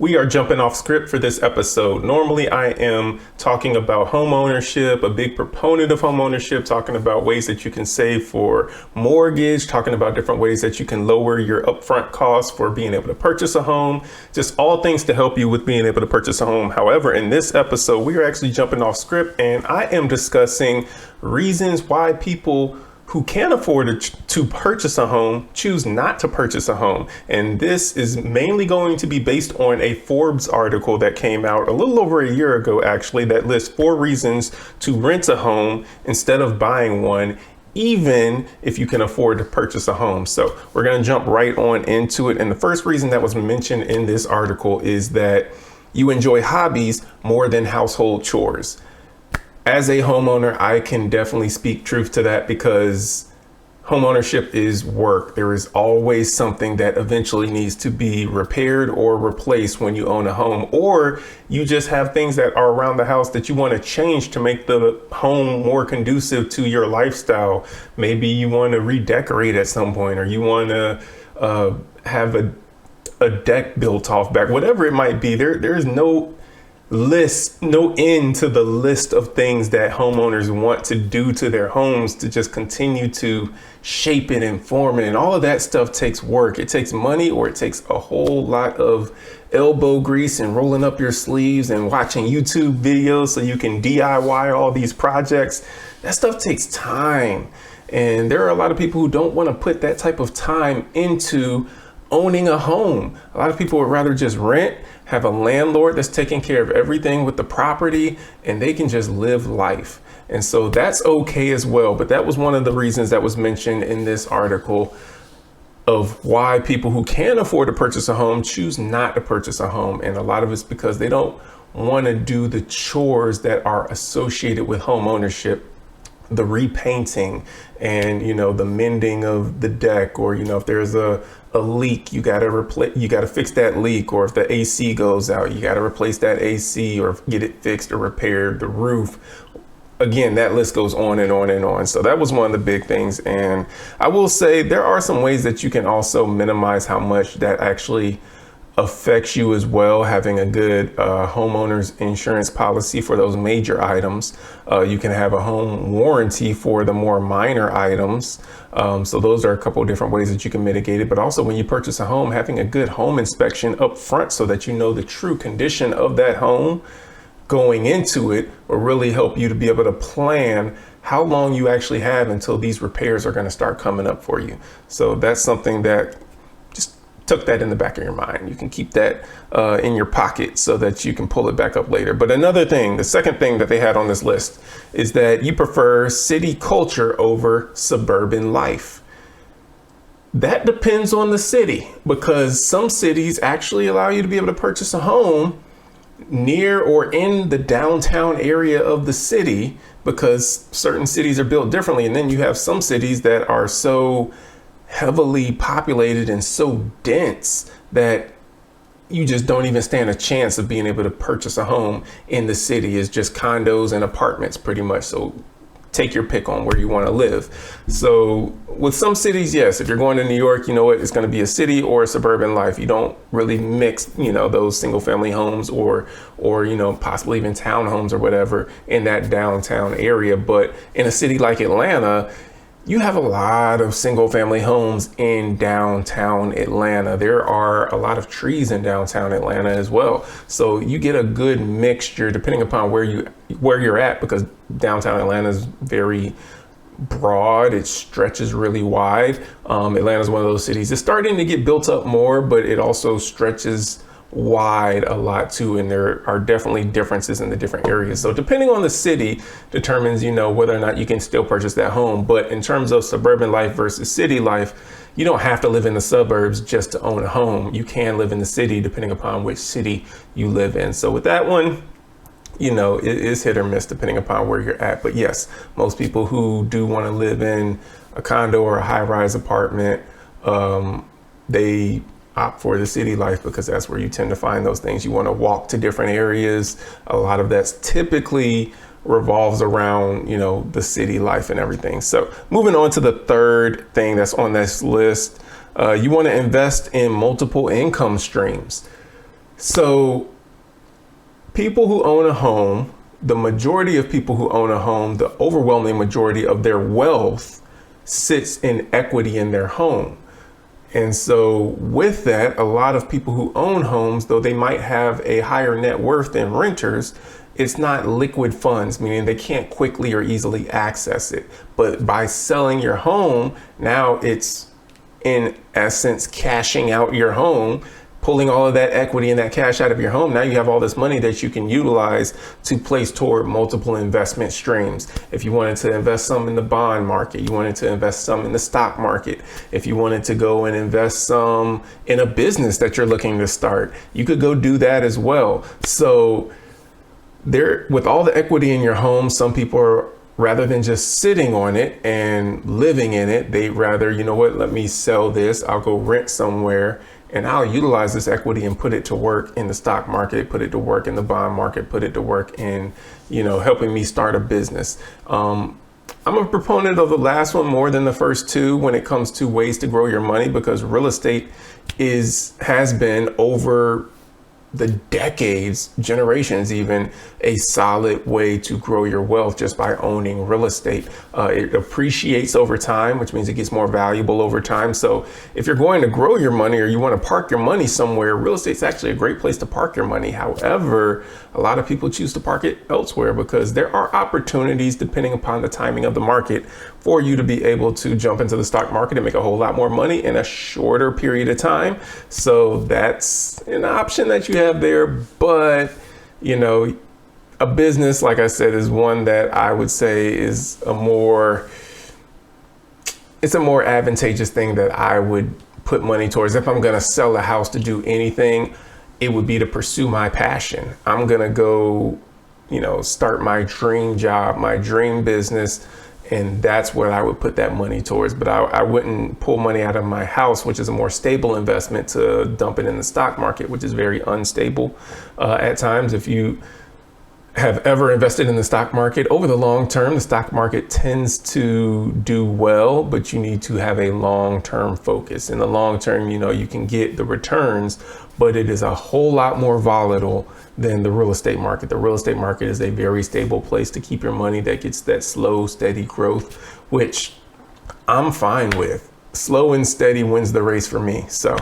We are jumping off script for this episode. Normally, I am talking about home ownership, a big proponent of home ownership, talking about ways that you can save for mortgage, talking about different ways that you can lower your upfront costs for being able to purchase a home, just all things to help you with being able to purchase a home. However, in this episode, we are actually jumping off script and I am discussing reasons why people who can't afford to purchase a home choose not to purchase a home. And this is mainly going to be based on a Forbes article that came out a little over a year ago, actually, that lists 4 reasons to rent a home instead of buying one, even if you can afford to purchase a home. So we're going to jump right on into it. And the first reason that was mentioned in this article is that you enjoy hobbies more than household chores. As a homeowner, I can definitely speak truth to that because homeownership is work. There is always something that eventually needs to be repaired or replaced when you own a home, or you just have things that are around the house that you want to change to make the home more conducive to your lifestyle. Maybe you want to redecorate at some point, or you want to have a deck built off back, whatever it might be. There is no end to the list of things that homeowners want to do to their homes to just continue to shape it and form it. And all of that stuff takes work. It takes money, or it takes a whole lot of elbow grease and rolling up your sleeves and watching YouTube videos so you can DIY all these projects. That stuff takes time. And there are a lot of people who don't want to put that type of time into owning a home. A lot of people would rather just rent, have a landlord that's taking care of everything with the property, and they can just live life. And so that's okay as well. But that was one of the reasons that was mentioned in this article of why people who can afford to purchase a home choose not to purchase a home. And a lot of it's because they don't want to do the chores that are associated with home ownership. The repainting and, the mending of the deck, or, if there's a leak, you got to fix that leak. Or if the AC goes out, you got to replace that AC or get it fixed or repaired. The roof. Again, that list goes on and on and on. So that was one of the big things. And I will say there are some ways that you can also minimize how much that actually affects you as well. Having a good homeowner's insurance policy for those major items. You can have a home warranty for the more minor items. So those are a couple of different ways that you can mitigate it. But also when you purchase a home, having a good home inspection up front so that you know the true condition of that home going into it will really help you to be able to plan how long you actually have until these repairs are going to start coming up for you. So that's something that tuck that in the back of your mind. You can keep that in your pocket so that you can pull it back up later. But another thing, the second thing that they had on this list is that you prefer city culture over suburban life. That depends on the city, because some cities actually allow you to be able to purchase a home near or in the downtown area of the city, because certain cities are built differently. And then you have some cities that are so heavily populated and so dense that you just don't even stand a chance of being able to purchase a home in the city. It's just condos and apartments pretty much. So take your pick on where you want to live. So with some cities, yes, if you're going to New York, you know what, it's going to be a city or a suburban life. You don't really mix, those single family homes or possibly even townhomes or whatever in that downtown area. But in a city like Atlanta, you have a lot of single family homes in downtown Atlanta. There are a lot of trees in downtown Atlanta as well. So you get a good mixture depending upon where you're at, because downtown Atlanta is very broad. It stretches really wide. Atlanta is one of those cities. It's starting to get built up more, but it also stretches wide a lot too, and there are definitely differences in the different areas. So depending on the city determines whether or not you can still purchase that home. But in terms of suburban life versus city life, you don't have to live in the suburbs just to own a home. You can live in the city depending upon which city you live in. So with that one, it is hit or miss depending upon where you're at. But yes, most people who do want to live in a condo or a high-rise apartment, they opt for the city life because that's where you tend to find those things. You want to walk to different areas. A lot of that's typically revolves around, the city life and everything. So moving on to the third thing that's on this list, you want to invest in multiple income streams. So people who own a home, the majority of people who own a home, the overwhelming majority of their wealth sits in equity in their home. And so with that, a lot of people who own homes, though they might have a higher net worth than renters, it's not liquid funds, meaning they can't quickly or easily access it. But by selling your home, now it's in essence cashing out your home, pulling all of that equity and that cash out of your home. Now you have all this money that you can utilize to place toward multiple investment streams. If you wanted to invest some in the bond market, you wanted to invest some in the stock market, if you wanted to go and invest some in a business that you're looking to start, you could go do that as well. So there, with all the equity in your home, some people are, rather than just sitting on it and living in it, they'd rather, you know what, let me sell this, I'll go rent somewhere, and I'll utilize this equity and put it to work in the stock market, put it to work in the bond market, put it to work in, helping me start a business. I'm a proponent of the last one more than the first two when it comes to ways to grow your money, because real estate has been over the decades, generations even, a solid way to grow your wealth just by owning real estate. It appreciates over time, which means it gets more valuable over time. So if you're going to grow your money or you want to park your money somewhere, real estate's actually a great place to park your money. However, a lot of people choose to park it elsewhere because there are opportunities, depending upon the timing of the market, for you to be able to jump into the stock market and make a whole lot more money in a shorter period of time. So that's an option that you have there. But, a business, like I said, is one that I would say is a more advantageous thing that I would put money towards. If I'm going to sell a house to do anything, it would be to pursue my passion. I'm going to go, start my dream job, my dream business. And that's what I would put that money towards. But I wouldn't pull money out of my house, which is a more stable investment, to dump it in the stock market, which is very unstable at times. If you have ever invested in the stock market, over the long term, the stock market tends to do well, but you need to have a long-term focus. In the long term, you can get the returns, but it is a whole lot more volatile than the real estate market. The real estate market is a very stable place to keep your money that gets that slow, steady growth, which I'm fine with. Slow and steady wins the race for me. So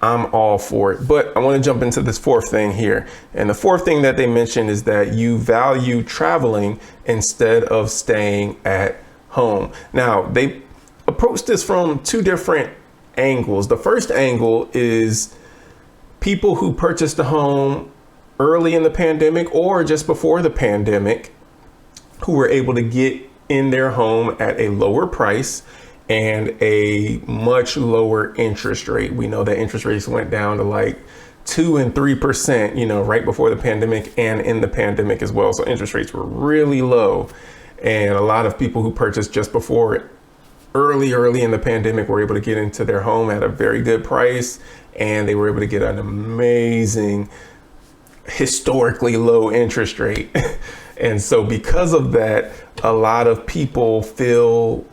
I'm all for it. But I want to jump into this fourth thing here. And the fourth thing that they mentioned is that you value traveling instead of staying at home. Now, they approach this from two different angles. The first angle is people who purchased a home early in the pandemic or just before the pandemic, who were able to get in their home at a lower price and a much lower interest rate. We know that interest rates went down to like 2 and 3%, right before the pandemic and in the pandemic as well. So interest rates were really low. And a lot of people who purchased just before early in the pandemic were able to get into their home at a very good price. And they were able to get an amazing, historically low interest rate. And so because of that, a lot of people feel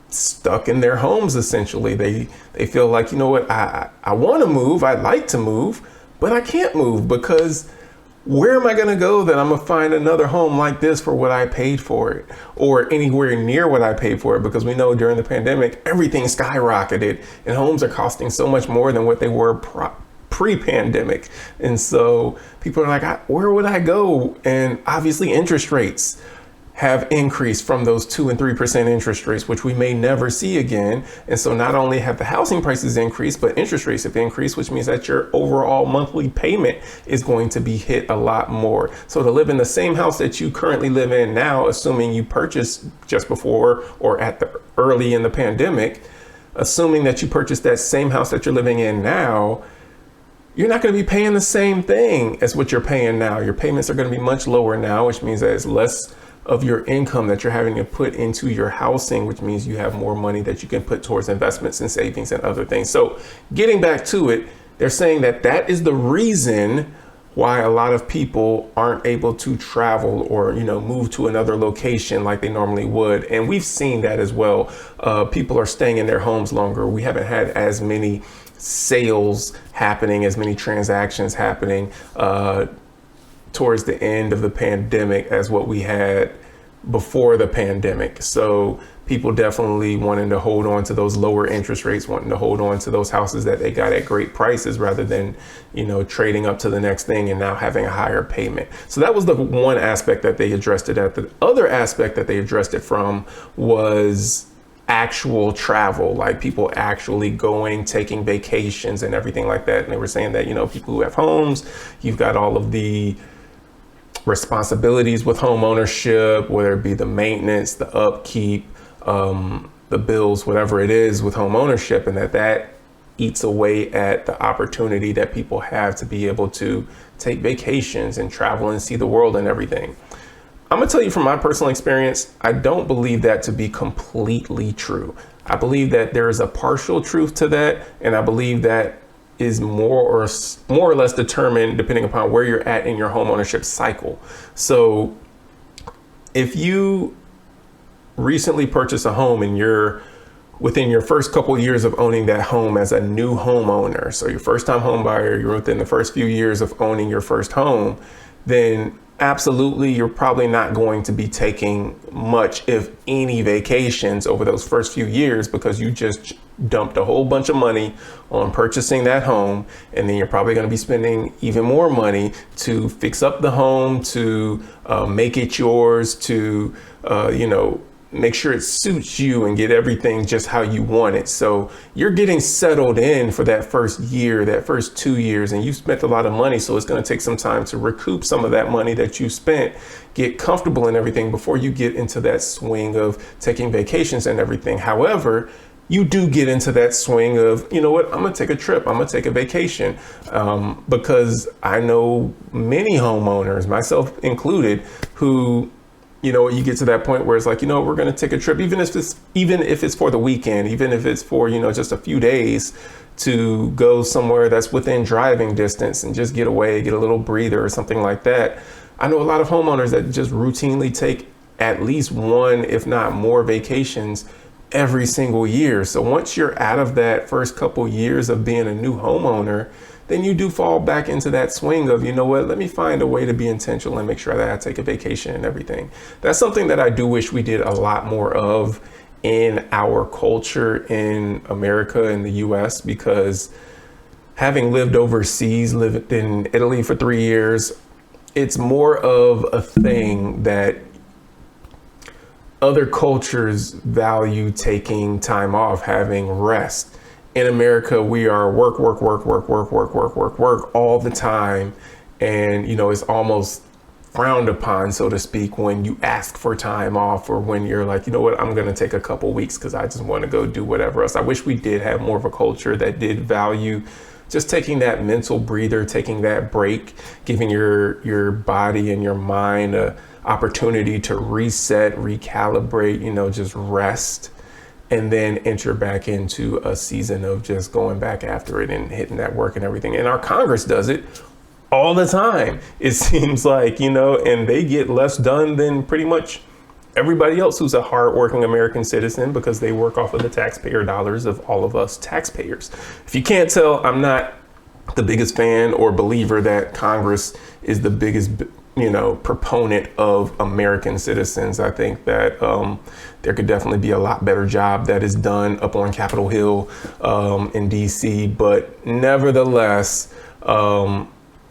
stuck in their homes. Essentially, they feel like, I want to move, I'd like to move, but I can't move because where am I going to go that I'm going to find another home like this for what I paid for it, or anywhere near what I paid for it? Because we know during the pandemic, everything skyrocketed and homes are costing so much more than what they were pre-pandemic. And so people are like, where would I go? And obviously interest rates have increased from those 2 and 3% interest rates, which we may never see again. And so not only have the housing prices increased, but interest rates have increased, which means that your overall monthly payment is going to be hit a lot more. So to live in the same house that you currently live in now, assuming you purchased just before or at the early in the pandemic, assuming that you purchased that same house that you're living in now, you're not going to be paying the same thing as what you're paying now. Your payments are going to be much lower now, which means that it's less of your income that you're having to put into your housing, which means you have more money that you can put towards investments and savings and other things. So getting back to it, they're saying that is the reason why a lot of people aren't able to travel or, move to another location like they normally would. And we've seen that as well. People are staying in their homes longer. We haven't had as many sales happening, as many transactions happening towards the end of the pandemic as what we had before the pandemic. So people definitely wanting to hold on to those lower interest rates, wanting to hold on to those houses that they got at great prices rather than, trading up to the next thing and now having a higher payment. So that was the one aspect that they addressed it at. The other aspect that they addressed it from was actual travel, like people actually going, taking vacations and everything like that. And they were saying that, people who have homes, you've got all of the responsibilities with home ownership, whether it be the maintenance, the upkeep, the bills, whatever it is with home ownership, and that eats away at the opportunity that people have to be able to take vacations and travel and see the world and everything. I'm gonna tell you from my personal experience, I don't believe that to be completely true. I believe that there is a partial truth to that, and I believe that is more or less determined depending upon where you're at in your home ownership cycle. So if you recently purchased a home and you're within your first couple of years of owning that home as a new homeowner, so your first time home buyer, you're within the first few years of owning your first home, then absolutely you're probably not going to be taking much, if any, vacations over those first few years because you just dumped a whole bunch of money on purchasing that home, and then you're probably going to be spending even more money to fix up the home, to make it yours, to make sure it suits you and get everything just how you want it. So you're getting settled in for that first year, that first 2 years, and you spent a lot of money. So it's going to take some time to recoup some of that money that you spent, get comfortable in everything before you get into that swing of taking vacations and everything. However, you do get into that swing of, I'm going to take a trip, I'm going to take a vacation, because I know many homeowners, myself included, who you get to that point where it's like, we're going to take a trip, even if it's for the weekend, even if it's for, just a few days, to go somewhere that's within driving distance and just get away, get a little breather or something like that. I know a lot of homeowners that just routinely take at least one, if not more, vacations every single year. So once you're out of that first couple years of being a new homeowner, then you do fall back into that swing of, let me find a way to be intentional and make sure that I take a vacation and everything. That's something that I do wish we did a lot more of in our culture in America, in the US, because having lived overseas, lived in Italy for 3 years, it's more of a thing that other cultures value taking time off, having rest. In America, we are work all the time. And, it's almost frowned upon, so to speak, when you ask for time off or when you're like, I'm going to take a couple weeks because I just want to go do whatever else. I wish we did have more of a culture that did value just taking that mental breather, taking that break, giving your body and your mind a opportunity to reset, recalibrate, just rest, and then enter back into a season of just going back after it and hitting that work and everything. And our Congress does it all the time, it seems like, and they get less done than pretty much everybody else who's a hardworking American citizen, because they work off of the taxpayer dollars of all of us taxpayers. If you can't tell, I'm not the biggest fan or believer that Congress is the biggest proponent of American citizens. I think that there could definitely be a lot better job that is done up on Capitol Hill in DC. But nevertheless,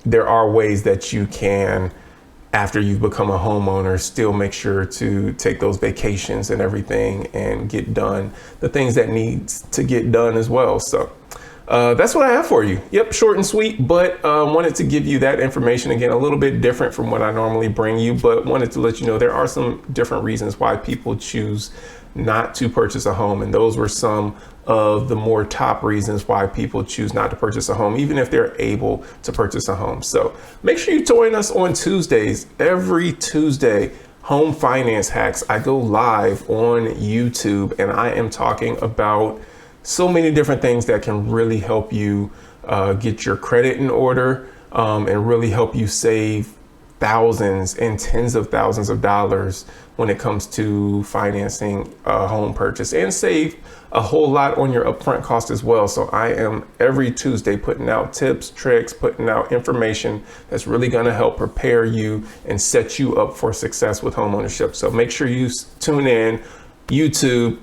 there are ways that you can, after you've become a homeowner, still make sure to take those vacations and everything and get done the things that needs to get done as well. So that's what I have for you. Yep, short and sweet, but wanted to give you that information. Again, a little bit different from what I normally bring you, but wanted to let you know there are some different reasons why people choose not to purchase a home. And those were some of the more top reasons why people choose not to purchase a home, even if they're able to purchase a home. So make sure you join us on Tuesdays. Every Tuesday, Home Finance Hacks. I go live on YouTube and I am talking about so many different things that can really help you get your credit in order and really help you save thousands and tens of thousands of dollars when it comes to financing a home purchase, and save a whole lot on your upfront cost as well. So I am every Tuesday putting out tips, tricks, putting out information that's really going to help prepare you and set you up for success with homeownership. So make sure you tune in. YouTube,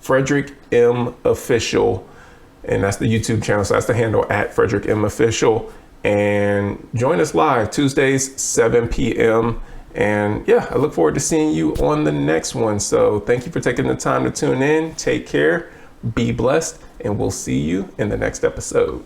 Frederick M Official, and that's the YouTube channel. So that's the handle, at Frederick M Official. And join us live Tuesdays, 7 p.m. And yeah, I look forward to seeing you on the next one. So thank you for taking the time to tune in. Take care, be blessed, and we'll see you in the next episode.